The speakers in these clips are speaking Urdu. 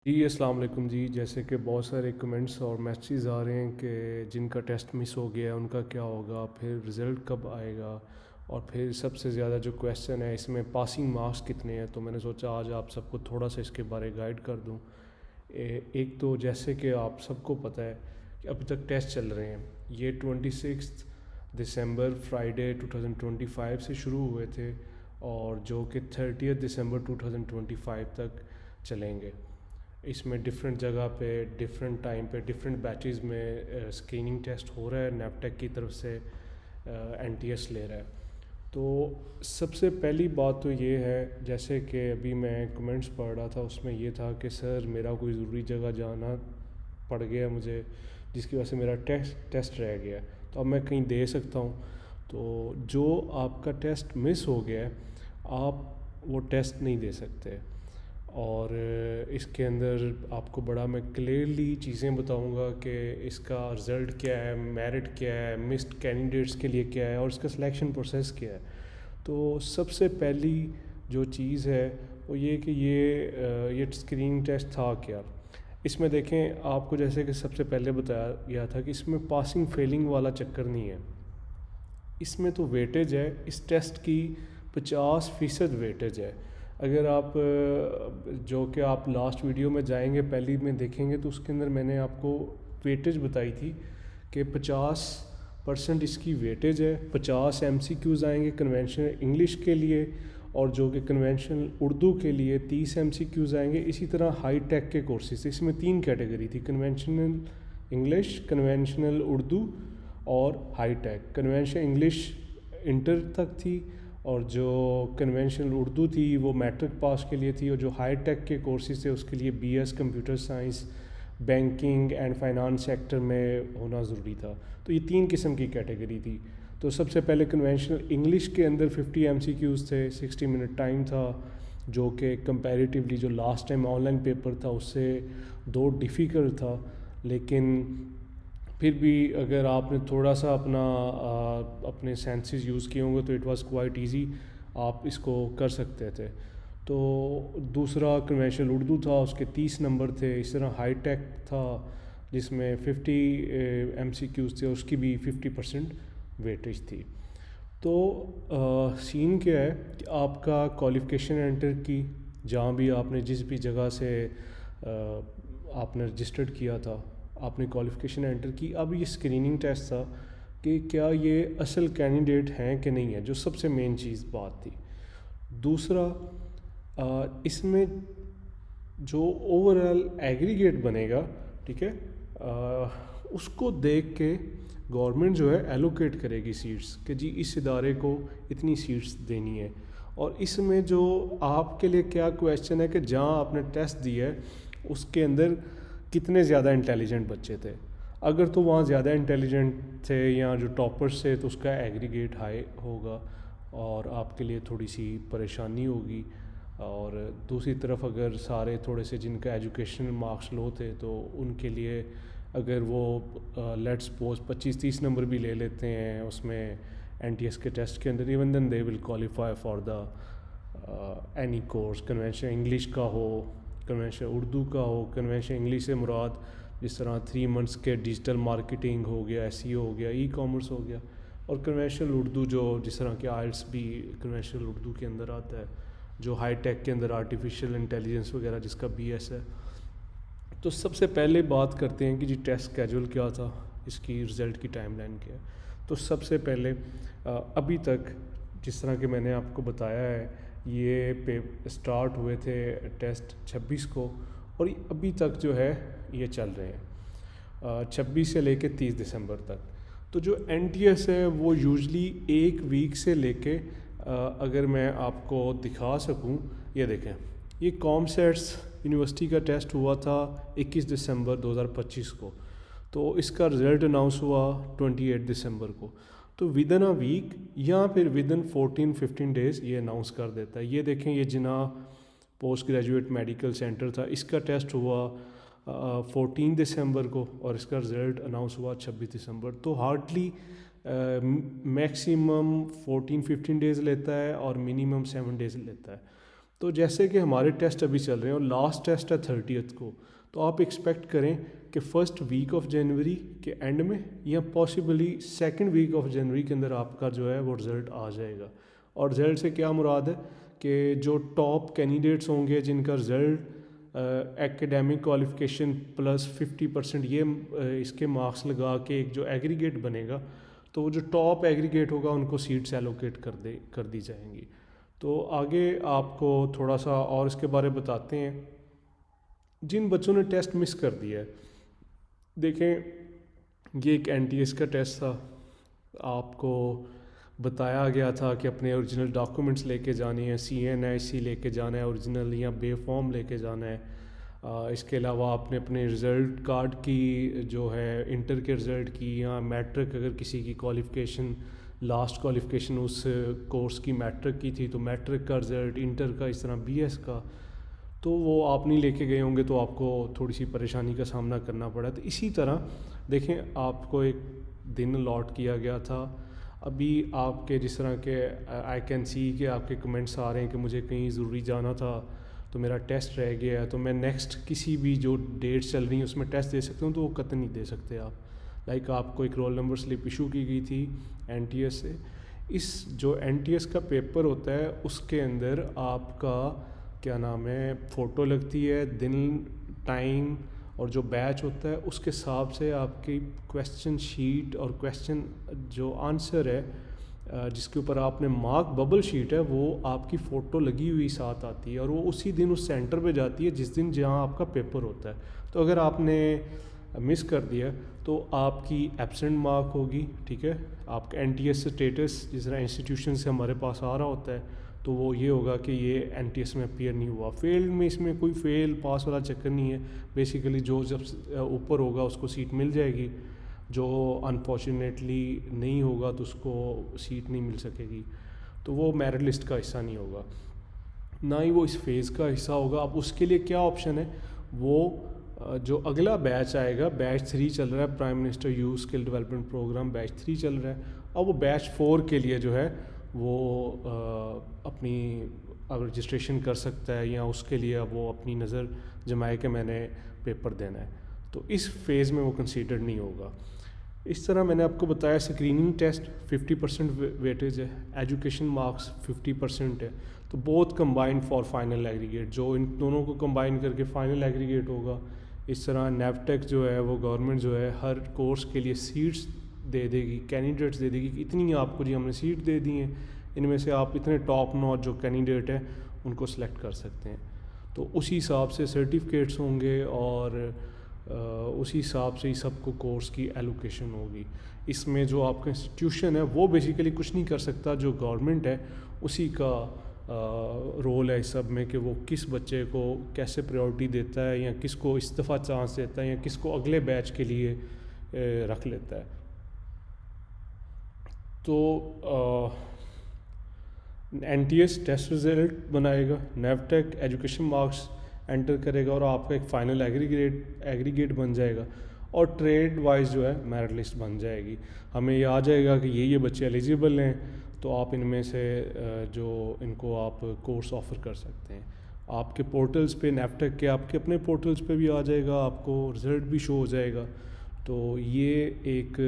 جی السلام علیکم جی، جیسے کہ بہت سارے کمنٹس اور میسیجز آ رہے ہیں کہ جن کا ٹیسٹ مس ہو گیا ہے ان کا کیا ہوگا، پھر رزلٹ کب آئے گا، اور پھر سب سے زیادہ جو کویشچن ہے اس میں پاسنگ مارکس کتنے ہیں. تو میں نے سوچا آج آپ سب کو تھوڑا سا اس کے بارے گائیڈ کر دوں. ایک تو جیسے کہ آپ سب کو پتہ ہے کہ ابھی تک ٹیسٹ چل رہے ہیں. یہ 26 دسمبر فرائیڈے 2025 سے شروع ہوئے تھے اور جو کہ 30 دسمبر 2025 تک چلیں گے. اس میں ڈفرینٹ جگہ پہ ڈفرینٹ ٹائم پہ ڈفرینٹ بیچز میں اسکریننگ ٹیسٹ ہو رہا ہے. نیپٹیک کی طرف سے این ٹی ایس لے رہا ہے. تو سب سے پہلی بات تو یہ ہے، جیسے کہ ابھی میں کمنٹس پڑھ رہا تھا اس میں یہ تھا کہ سر میرا کوئی ضروری جگہ جانا پڑ گیا مجھے، جس کی وجہ سے میرا ٹیسٹ رہ گیا، تو اب میں کہیں دے سکتا ہوں. تو جو آپ کا ٹیسٹ مس ہو گیا ہے آپ وہ ٹیسٹ نہیں دے سکتے. اور اس کے اندر آپ کو بڑا میں کلیئرلی چیزیں بتاؤں گا کہ اس کا رزلٹ کیا ہے، میرٹ کیا ہے، مسڈ کینڈیڈیٹس کے لیے کیا ہے، اور اس کا سلیکشن پروسیس کیا ہے. تو سب سے پہلی جو چیز ہے وہ یہ کہ یہ اسکریننگ ٹیسٹ تھا کیا. اس میں دیکھیں آپ کو جیسے کہ سب سے پہلے بتایا گیا تھا کہ اس میں پاسنگ فیلنگ والا چکر نہیں ہے. اس میں تو ویٹیج ہے، اس ٹیسٹ کی 50% ویٹیج ہے. اگر آپ جو کہ آپ لاسٹ ویڈیو میں جائیں گے پہلی میں دیکھیں گے تو اس کے اندر میں نے آپ کو ویٹیج بتائی تھی کہ 50% اس کی ویٹیج ہے. 50 ایم سی کیوز آئیں گے کنونشنل انگلش کے لیے، اور جو کہ کنونشنل اردو کے لیے 30 ایم سی کیوز آئیں گے. اسی طرح ہائی ٹیک کے کورسز، اس میں 3 کیٹیگری تھی: کنونشنل انگلش، کنونشنل اردو اور high tech. Conventional English inter تک تھی، اور جو کنونشنل اردو تھی وہ میٹرک پاس کے لیے تھی، اور جو ہائی ٹیک کے کورسز تھے اس کے لیے B S computer science, banking and finance sector میں ہونا ضروری تھا. تو یہ 3 قسم کی کیٹیگری تھی. تو سب سے پہلے کنونشنل انگلش کے اندر 50 ایم سی کیوز تھے، 60 منٹ ٹائم تھا، جو کہ کمپیریٹیولی جو last time on line paper تھا اس سے دو ڈیفیکلٹ تھا. لیکن پھر بھی اگر آپ نے تھوڑا سا اپنے سینسز یوز کیے ہوں گے تو اٹ واز کوائٹ ایزی، آپ اس کو کر سکتے تھے. تو دوسرا کنونشنل اردو تھا، اس کے 30 نمبر تھے. اس طرح ہائی ٹیک تھا جس میں 50 ایم سی کیوز تھے، اس کی بھی 50% ویٹیج تھی. تو سین کیا ہے کہ آپ کا کوالیفیکیشن انٹر کی، جہاں بھی آپ نے جس بھی جگہ سے آپ نے رجسٹرڈ کیا تھا آپ نے کوالیفیکیشن انٹر کی. اب یہ اسکریننگ ٹیسٹ تھا کہ کیا یہ اصل کینڈیڈیٹ ہیں کہ نہیں ہے، جو سب سے مین چیز بات تھی. دوسرا اس میں جو اوور آل ایگریگیٹ بنے گا، ٹھیک ہے، اس کو دیکھ کے گورنمنٹ جو ہے ایلوکیٹ کرے گی سیٹس کہ جی اس ادارے کو اتنی سیٹس دینی ہے. اور اس میں جو آپ کے لیے کیا کویشچن ہے کہ جہاں آپ نے ٹیسٹ دیا ہے اس کے اندر کتنے زیادہ انٹیلیجنٹ بچے تھے. اگر تو وہاں زیادہ انٹیلیجنٹ تھے یا جو ٹاپرس تھے تو اس کا ایگریگیٹ ہائی ہوگا اور آپ کے لیے تھوڑی سی پریشانی ہوگی. اور دوسری طرف اگر سارے تھوڑے سے جن کا ایجوکیشن مارکس لو تھے تو ان کے لیے اگر وہ لیٹ سپوز 25-30 نمبر بھی لے لیتے ہیں اس میں این ٹی ایس کے ٹیسٹ کے اندر، even then they will qualify for the any course. Conventional English کا ہو، کنونشنل اردو کا ہو. کنونشنل انگلش سے مراد جس طرح 3 منتھس کے ڈیجیٹل مارکیٹنگ ہو گیا، ایس ای او ہو گیا، ای کامرس ہو گیا. اور کنونشنل اردو جو جس طرح کہ آئلٹس بھی کنونشنل اردو کے اندر آتا ہے، جو ہائی ٹیک کے اندر آرٹیفیشیل انٹیلیجنس وغیرہ جس کا بی ایس ہے. تو سب سے پہلے بات کرتے ہیں کہ جی ٹیسٹ اسکیجول کیا تھا، اس کی رزلٹ کی ٹائم لائن کیا ہے. تو سب سے پہلے ابھی تک جس طرح کہ میں نے آپ کو بتایا ہے یہ اسٹارٹ ہوئے تھے ٹیسٹ 26 کو، اور ابھی تک جو ہے یہ چل رہے ہیں 26 سے لے کے 30 دسمبر تک. تو جو این ٹی ایس ہے وہ یوزلی 1 ویک سے لے کے اگر میں آپ کو دکھا سکوں، یہ دیکھیں یہ کام سیٹس یونیورسٹی کا ٹیسٹ ہوا تھا 21 دسمبر 2025 کو. تو اس کا رزلٹ اناؤنس ہوا 28 دسمبر کو. تو ود ان اے ویک یا پھر ود ان 14-15 ڈیز یہ اناؤنس کر دیتا ہے. یہ دیکھیں یہ جناح پوسٹ گریجویٹ میڈیکل سینٹر تھا، اس کا ٹیسٹ ہوا 14 دسمبر کو اور اس کا رزلٹ اناؤنس ہوا 26 دسمبر. تو ہارڈلی میکسیمم 14-15 ڈیز لیتا ہے اور منیمم 7 ڈیز لیتا ہے. تو جیسے کہ ہمارے ٹیسٹ ابھی چل رہے ہیں اور لاسٹ ٹیسٹ ہے 30th کو، تو آپ ایکسپیکٹ کریں کہ فرسٹ ویک آف جنوری کے اینڈ میں یا پاسبلی سیکنڈ ویک آف جنوری کے اندر آپ کا جو ہے وہ رزلٹ آ جائے گا. اور رزلٹ سے کیا مراد ہے کہ جو ٹاپ کینڈیڈیٹس ہوں گے جن کا رزلٹ ایکیڈیمک کوالیفیکیشن پلس 50% یہ اس کے مارکس لگا کے ایک جو ایگریگیٹ بنے گا، تو وہ جو ٹاپ ایگریگیٹ ہوگا ان کو سیٹس ایلوکیٹ کر دی جائیں گی. تو آگے آپ کو تھوڑا سا اور اس کے بارے بتاتے ہیں. جن بچوں نے ٹیسٹ مس کر دیا ہے، دیکھیں یہ ایک NTS کا ٹیسٹ تھا. آپ کو بتایا گیا تھا کہ اپنے اوریجنل ڈاکومنٹس لے کے جانے ہیں، CNIC لے کے جانا ہے اوریجنل یا بے فارم لے کے جانا ہے. اس کے علاوہ آپ نے اپنے رزلٹ کارڈ کی جو ہے انٹر کے رزلٹ کی یا میٹرک اگر کسی کی کوالیفیکیشن لاسٹ کوالیفیکیشن اس کورس کی میٹرک کی تھی تو میٹرک کا رزلٹ، انٹر کا، اس طرح BS کا، تو وہ آپ نہیں لے کے گئے ہوں گے تو آپ کو تھوڑی سی پریشانی کا سامنا کرنا پڑا. تو اسی طرح دیکھیں آپ کو ایک دن الاٹ کیا گیا تھا. ابھی آپ کے جس طرح کہ آئی کین سی کہ آپ کے کمنٹس آ رہے ہیں کہ مجھے کہیں ضروری جانا تھا تو میرا ٹیسٹ رہ گیا ہے، تو میں نیکسٹ کسی بھی جو ڈیٹس چل رہی ہیں اس میں ٹیسٹ دے سکتا ہوں، تو وہ قطعی نہیں دے سکتے آپ. لائک آپ کو ایک رول نمبر سلپ ایشو کی گئی تھی NTS سے. اس جو NTS کا پیپر ہوتا ہے اس کے اندر آپ کا کیا نام ہے فوٹو لگتی ہے، دن، ٹائم اور جو بیچ ہوتا ہے اس کے حساب سے آپ کی کویسچن شیٹ اور کویسچن جو آنسر ہے جس کے اوپر آپ نے مارک ببل شیٹ ہے وہ آپ کی فوٹو لگی ہوئی ساتھ آتی ہے اور وہ اسی دن اس سینٹر پہ جاتی ہے جس دن جہاں آپ کا پیپر ہوتا ہے. تو اگر آپ نے مس کر دیا تو آپ کی ایبسنٹ مارک ہوگی. ٹھیک ہے، آپ کا NTS اسٹیٹس جس طرح انسٹیٹیوشن سے ہمارے پاس آ رہا ہوتا ہے تو وہ یہ ہوگا کہ یہ NTS میں اپیئر نہیں ہوا. فیل میں اس میں کوئی فیل پاس والا چکر نہیں ہے. بیسیکلی جو جب اوپر ہوگا اس کو سیٹ مل جائے گی، جو انفارچونیٹلی نہیں ہوگا تو اس کو سیٹ نہیں مل سکے گی. تو وہ میرٹ لسٹ کا حصہ نہیں ہوگا، نہ ہی وہ اس فیز کا حصہ ہوگا. اب اس کے لیے کیا آپشن ہے، وہ جو اگلا بیچ آئے گا، بیچ 3 چل رہا ہے، prime minister youth skill development programme batch 3 چل رہا ہے. اب وہ بیچ 4 کے لیے جو ہے وہ اپنی رجسٹریشن کر سکتا ہے یا اس کے لیے اب وہ اپنی نظر جمائے کہ میں نے پیپر دینا ہے. تو اس فیز میں وہ کنسیڈرڈ نہیں ہوگا. اس طرح میں نے آپ کو بتایا اسکریننگ ٹیسٹ 50% ویٹیج ہے، ایجوکیشن مارکس 50% ہے. تو بہت کمبائنڈ فار فائنل ایگریگیٹ، جو ان دونوں کو کمبائن کر کے فائنل ایگریگیٹ ہوگا. اس طرح نیپٹیک جو ہے وہ گورنمنٹ جو ہے ہر کورس کے لیے سیٹس دے دے گی، کینڈیڈیٹس دے دے گی کہ اتنی آپ کو جی ہم نے سیٹ دے دی ہیں، ان میں سے آپ اتنے ٹاپ نوٹ جو کینڈیڈیٹ ہیں ان کو سلیکٹ کر سکتے ہیں. تو اسی حساب سے سرٹیفکیٹس ہوں گے اور اسی حساب سے ہی سب کو کورس کی ایلوکیشن ہوگی. اس میں جو آپ کا انسٹیٹیوشن ہے وہ بیسیکلی کچھ نہیں کر سکتا، جو گورنمنٹ ہے اسی کا رول ہے اس سب میں کہ وہ کس بچے کو کیسے پریورٹی دیتا ہے یا کس کو اس دفعہ چانس دیتا ہے یا کس کو اگلے بیچ کے لیے رکھ لیتا ہے. تو NTS ٹیسٹ رزلٹ بنائے گا، نیپٹیک ایجوکیشن مارکس انٹر کرے گا اور آپ کا ایک فائنل ایگریگیٹ بن جائے گا اور ٹریڈ وائز جو ہے میرٹ لسٹ بن جائے گی. ہمیں یہ آ جائے گا کہ یہ بچے ایلیجیبل ہیں تو آپ ان میں سے جو ان کو آپ کورس آفر کر سکتے ہیں. آپ کے پورٹلز پہ نیپٹیک کے آپ کے اپنے پورٹلز پہ بھی آ جائے گا، آپ کو رزلٹ بھی شو ہو جائے گا. تو یہ ایک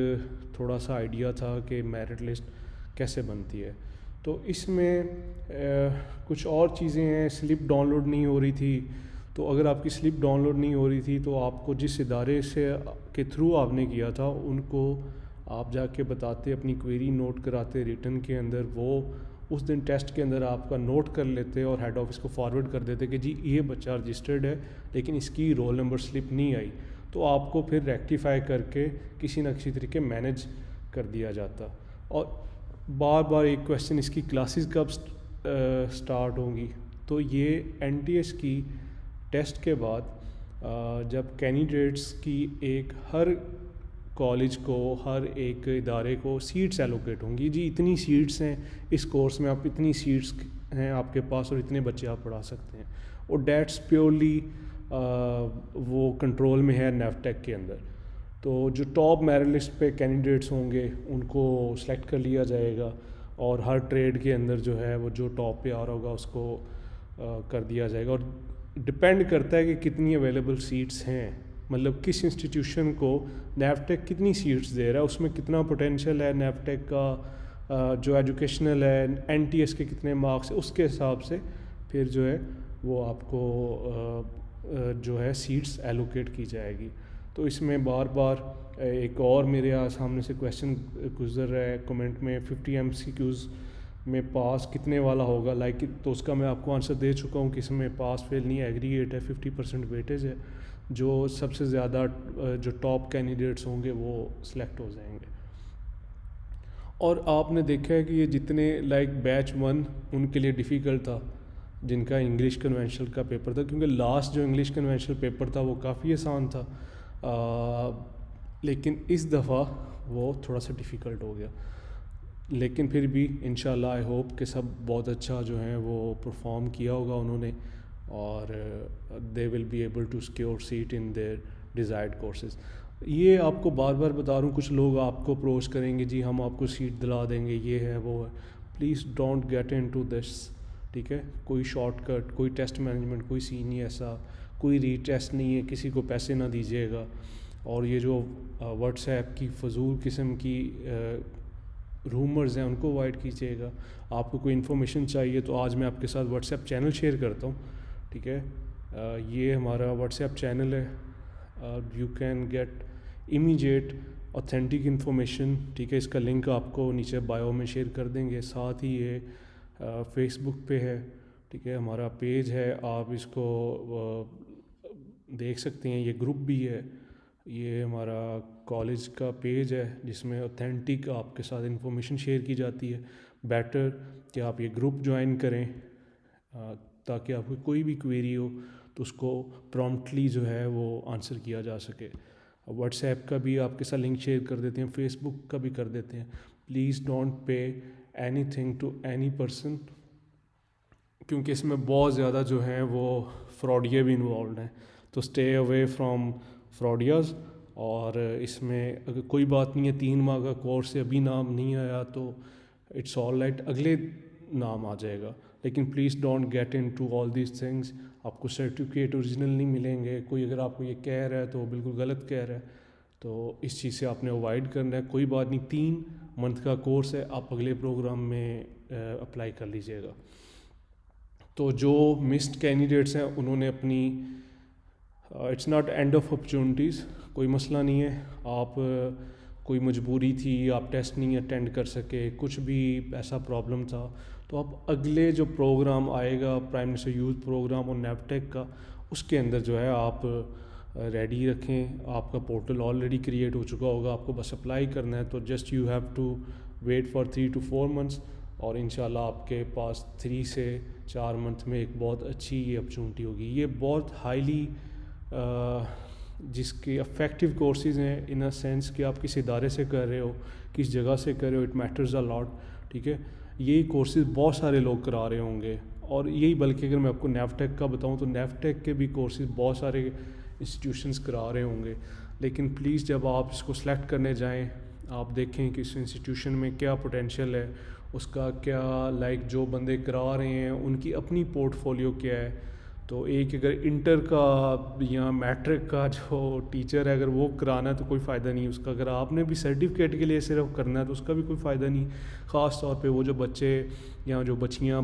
تھوڑا سا آئیڈیا تھا کہ میرٹ لسٹ کیسے بنتی ہے. تو اس میں کچھ اور چیزیں ہیں. سلپ ڈاؤن لوڈ نہیں ہو رہی تھی، تو اگر آپ کی سلپ ڈاؤن لوڈ نہیں ہو رہی تھی تو آپ کو جس ادارے سے کے تھرو آپ نے کیا تھا ان کو آپ جا کے بتاتے، اپنی کوئری نوٹ کراتے ریٹن کے اندر، وہ اس دن ٹیسٹ کے اندر آپ کا نوٹ کر لیتے اور ہیڈ آفس کو فارورڈ کر دیتے کہ جی یہ بچہ رجسٹرڈ ہے لیکن اس کی رول نمبر سلپ نہیں آئی. تو آپ کو پھر ریکٹیفائی کر کے کسی نہ کسی طریقے مینیج کر دیا جاتا. اور بار بار ایک کویسچن، اس کی کلاسز کب سٹارٹ ہوں گی؟ تو یہ NTS کی ٹیسٹ کے بعد جب کینڈیڈیٹس کی ایک ہر کالج کو، ہر ایک ادارے کو سیٹس ایلوکیٹ ہوں گی، جی اتنی سیٹس ہیں اس کورس میں، آپ اتنی سیٹس ہیں آپ کے پاس اور اتنے بچے آپ پڑھا سکتے ہیں. اور ڈیٹس پیورلی وہ کنٹرول میں ہے نیپٹیک کے اندر. تو جو ٹاپ میرٹ لسٹ پہ کینڈیڈیٹس ہوں گے ان کو سلیکٹ کر لیا جائے گا اور ہر ٹریڈ کے اندر جو ہے وہ جو ٹاپ پہ آ رہا ہوگا اس کو کر دیا جائے گا. اور ڈپینڈ کرتا ہے کہ کتنی اویلیبل سیٹس ہیں, مطلب کس انسٹیٹیوشن کو نیفٹیک کتنی سیٹس دے رہا ہے, اس میں کتنا پوٹینشیل ہے نیفٹیک کا, جو ایجوکیشنل ہے این ٹی ایس کے کتنے مارکس ہیں, اس کے حساب سے پھر جو ہے وہ آپ کو جو ہے سیٹس ایلوکیٹ کی جائے گی. تو اس میں بار بار ایک اور میرے سامنے سے کویشچن گزر رہا ہے کمنٹ میں, 50 MCQs میں پاس کتنے والا ہوگا لائک, تو اس کا میں آپ کو آنسر دے چکا ہوں کہ اس میں پاس فیل نہیں ہے, ایگریگیٹ ہے, 50% ویٹیج ہے, جو سب سے زیادہ جو ٹاپ کینڈیڈیٹس ہوں گے وہ سلیکٹ ہو جائیں گے. اور آپ نے دیکھا ہے کہ یہ جتنے لائک بیچ 1 ان کے لیے ڈیفیکلٹ تھا جن کا انگلش کنونشنل کا پیپر تھا, کیونکہ لاسٹ جو انگلش کنونشنل پیپر تھا وہ کافی آسان تھا, لیکن اس دفعہ وہ تھوڑا سا ڈیفیکلٹ ہو گیا. لیکن پھر بھی انشاءاللہ آئی ہوپ کہ سب بہت اچھا جو ہیں وہ پرفارم کیا ہوگا انہوں نے, اور they will be able to secure seat in their desired courses. یہ آپ کو بار بار بتا رہا ہوں, کچھ لوگ آپ کو اپروچ کریں گے جی ہم آپ کو سیٹ دلا دیں گے, یہ ہے وہ ہے, please don't get into this, ٹھیک ہے. کوئی شارٹ کٹ, کوئی ٹیسٹ مینجمنٹ, کوئی سی نہیں ایسا, کوئی ری ٹیسٹ نہیں ہے, کسی کو پیسے نہ دیجیے گا. اور یہ جو واٹس ایپ کی فضول قسم کی رومرز ہیں ان کو اوائڈ کیجیے گا. آپ کو کوئی انفارمیشن چاہیے تو آج میں آپ کے ساتھ واٹس ایپ چینل شیئر کرتا ہوں, ٹھیک ہے. یہ ہمارا واٹس ایپ چینل ہے, you can get immediate authentic information, ٹھیک ہے. اس کا لنک آپ کو نیچے بایو میں شیئر کر دیں گے. ساتھ ہی یہ فیس بک پہ ہے, ٹھیک ہے, ہمارا پیج ہے, آپ اس کو دیکھ سکتے ہیں. یہ گروپ بھی ہے, یہ ہمارا کالج کا پیج ہے جس میں اوتھینٹک آپ کے ساتھ انفارمیشن شیئر کی جاتی ہے. بیٹر کہ آپ یہ گروپ جوائن کریں تاکہ آپ کو کوئی بھی کویری ہو تو اس کو پرومپٹلی جو ہے وہ آنسر کیا جا سکے. واٹس ایپ کا بھی آپ کے ساتھ لنک شیئر کر دیتے ہیں, فیس بک کا بھی کر دیتے ہیں. Please don't pay anything to any person, کیونکہ اس میں بہت زیادہ جو ہیں وہ فراڈیے بھی انوالوڈ ہیں. تو اسٹے اوے فرام فراڈیاز. اور اس میں اگر کوئی بات نہیں ہے, 3 ماہ کا کورس ہے, ابھی نام نہیں آیا تو اٹس آل رائٹ, اگلے نام آ جائے گا. لیکن please don't get into all these things. آپ کو سرٹیفکیٹ اوریجنل نہیں ملیں گے. کوئی اگر آپ کو یہ کہہ رہا ہے تو وہ بالکل غلط کہہ رہا ہے, تو اس چیز سے آپ نے اوائڈ کرنا ہے. کوئی بات نہیں, 3 منتھ کا کورس ہے, آپ اگلے پروگرام میں اپلائی کر لیجیے گا. تو جو مسڈ کینڈیڈیٹس ہیں انہوں نے اپنی, it's not end of opportunities, کوئی مسئلہ نہیں ہے. آپ کوئی مجبوری تھی, آپ ٹیسٹ نہیں اٹینڈ کر سکے, کچھ بھی ایسا پرابلم تھا, تو آپ اگلے جو پروگرام آئے گا پرائم منسٹر یوتھ پروگرام اور نیفٹیک کا, اس کے اندر جو ہے آپ ریڈی رکھیں. آپ کا پورٹل آلریڈی کریٹ ہو چکا ہوگا, آپ کو بس اپلائی کرنا ہے. تو just you have to wait for 3 to 4 months, اور انشاءاللہ آپ کے پاس 3 سے 4 منتھ میں ایک بہت اچھی یہ اپرچونٹی ہوگی. یہ بہت ہائیلی جس کے افیکٹو کورسز ہیں ان اے سینس کہ آپ کس ادارے سے کر رہے ہو, کس جگہ سے کر رہے ہو, اٹ میٹرز اے لاٹ, ٹھیک ہے. یہی کورسز بہت سارے لوگ کرا رہے ہوں گے, اور یہی بلکہ اگر میں آپ کو نیفٹیک کا بتاؤں تو نیفٹیک کے بھی کورسز بہت سارے انسٹیٹیوشنز کرا رہے ہوں گے. لیکن پلیز جب آپ اس کو سلیکٹ کرنے جائیں, آپ دیکھیں کہ اس انسٹیٹیوشن میں کیا پوٹینشیل ہے, اس کا کیا لائک جو بندے کرا رہے ہیں ان کی اپنی پورٹ فولیو کیا ہے. تو ایک اگر انٹر کا یا میٹرک کا جو ٹیچر ہے اگر وہ کرانا ہے تو کوئی فائدہ نہیں اس کا. اگر آپ نے بھی سرٹیفکیٹ کے لیے صرف کرنا ہے تو اس کا بھی کوئی فائدہ نہیں. خاص طور پہ وہ جو بچے یا جو بچیاں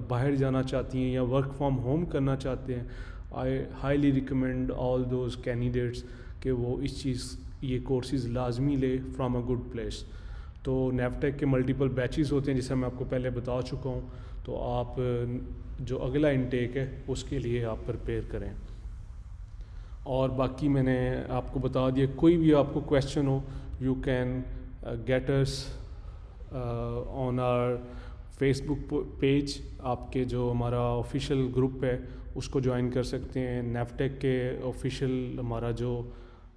باہر جانا چاہتی ہیں یا ورک فرام ہوم کرنا چاہتے ہیں, I highly recommend all those candidates کہ وہ اس چیز یہ کورسز لازمی لے فرام اے گڈ پلیس. تو نیفٹیک کے ملٹیپل بیچز ہوتے ہیں جیسے میں آپ کو پہلے بتا چکا ہوں. تو آپ جو اگلا انٹیک ہے اس کے لیے آپ پریپیئر کریں. اور باقی میں نے آپ کو بتا دیا, کوئی بھی آپ کو کویشچن ہو you can get us on our Facebook page. آپ کے جو ہمارا آفیشیل گروپ ہے اس کو جوائن کر سکتے ہیں. نیفٹیک کے آفیشیل ہمارا جو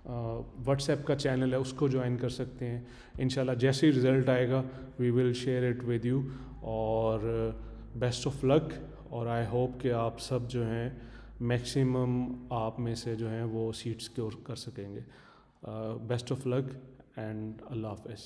واٹس ایپ کا چینل ہے اس کو جوائن کر سکتے ہیں. انشاءاللہ جیسے ہی رزلٹ آئے گا we will share it with you. اور بیسٹ آف لک, اور آئی ہوپ کہ آپ سب جو ہیں میکسیمم آپ میں سے جو ہیں وہ سیٹ سیکیور کر سکیں گے. بیسٹ آف لک اینڈ اللہ حافظ.